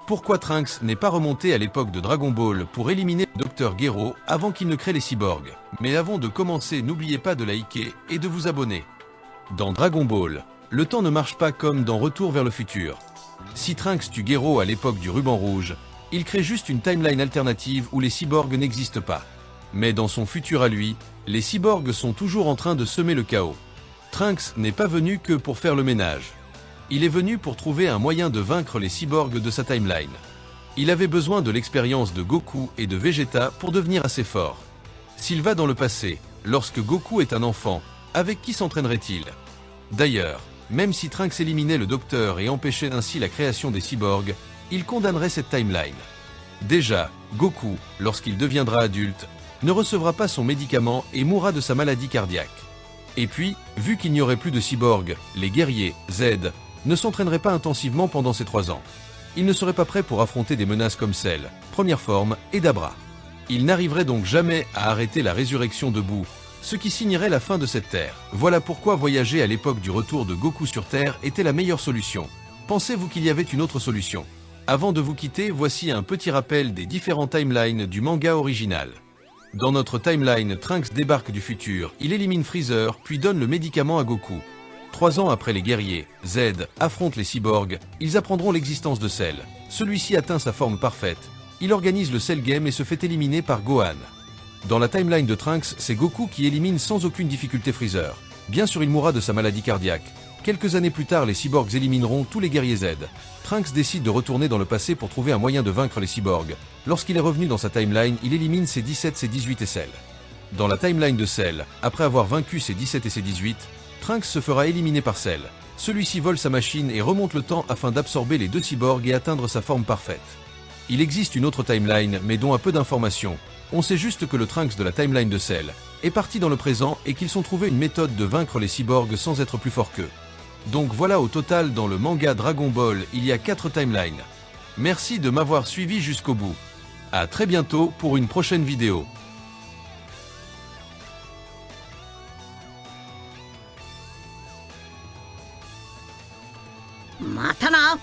Pourquoi Trunks n'est pas remonté à l'époque de Dragon Ball pour éliminer le Dr Gero avant qu'il ne crée les cyborgs? Mais avant de commencer, n'oubliez pas de liker et de vous abonner. Dans Dragon Ball, le temps ne marche pas comme dans Retour vers le futur. Si Trunks tue Gero à l'époque du ruban rouge, il crée juste une timeline alternative où les cyborgs n'existent pas. Mais dans son futur à lui, les cyborgs sont toujours en train de semer le chaos. Trunks n'est pas venu que pour faire le ménage. Il est venu pour trouver un moyen de vaincre les cyborgs de sa timeline. Il avait besoin de l'expérience de Goku et de Vegeta pour devenir assez fort. S'il va dans le passé, lorsque Goku est un enfant, avec qui s'entraînerait-il? D'ailleurs, même si Trunks éliminait le docteur et empêchait ainsi la création des cyborgs, il condamnerait cette timeline. Déjà, Goku, lorsqu'il deviendra adulte, ne recevra pas son médicament et mourra de sa maladie cardiaque. Et puis, vu qu'il n'y aurait plus de cyborgs, les guerriers, Z, ne s'entraîneraient pas intensivement pendant ces 3 ans. Ils ne seraient pas prêts pour affronter des menaces comme Cell, Première Forme et Dabra. Ils n'arriveraient donc jamais à arrêter la résurrection de Boo, ce qui signerait la fin de cette Terre. Voilà pourquoi voyager à l'époque du retour de Goku sur Terre était la meilleure solution. Pensez-vous qu'il y avait une autre solution? Avant de vous quitter, voici un petit rappel des différents timelines du manga original. Dans notre timeline, Trunks débarque du futur, il élimine Freezer, puis donne le médicament à Goku. 3 ans après les guerriers, Z affrontent les cyborgs, ils apprendront l'existence de Cell. Celui-ci atteint sa forme parfaite, il organise le Cell Game et se fait éliminer par Gohan. Dans la timeline de Trunks, c'est Goku qui élimine sans aucune difficulté Freezer. Bien sûr, il mourra de sa maladie cardiaque. Quelques années plus tard, les cyborgs élimineront tous les guerriers Z. Trunks décide de retourner dans le passé pour trouver un moyen de vaincre les cyborgs. Lorsqu'il est revenu dans sa timeline, il élimine ses 17, ses 18 et Cell. Dans la timeline de Cell, après avoir vaincu ses 17 et ses 18, Trunks se fera éliminer par Cell. Celui-ci vole sa machine et remonte le temps afin d'absorber les 2 cyborgs et atteindre sa forme parfaite. Il existe une autre timeline, mais dont un peu d'informations. On sait juste que le Trunks de la timeline de Cell est parti dans le présent et qu'ils ont trouvé une méthode de vaincre les cyborgs sans être plus forts qu'eux. Donc voilà, au total dans le manga Dragon Ball, il y a 4 timelines. Merci de m'avoir suivi jusqu'au bout. À très bientôt pour une prochaine vidéo. Matana!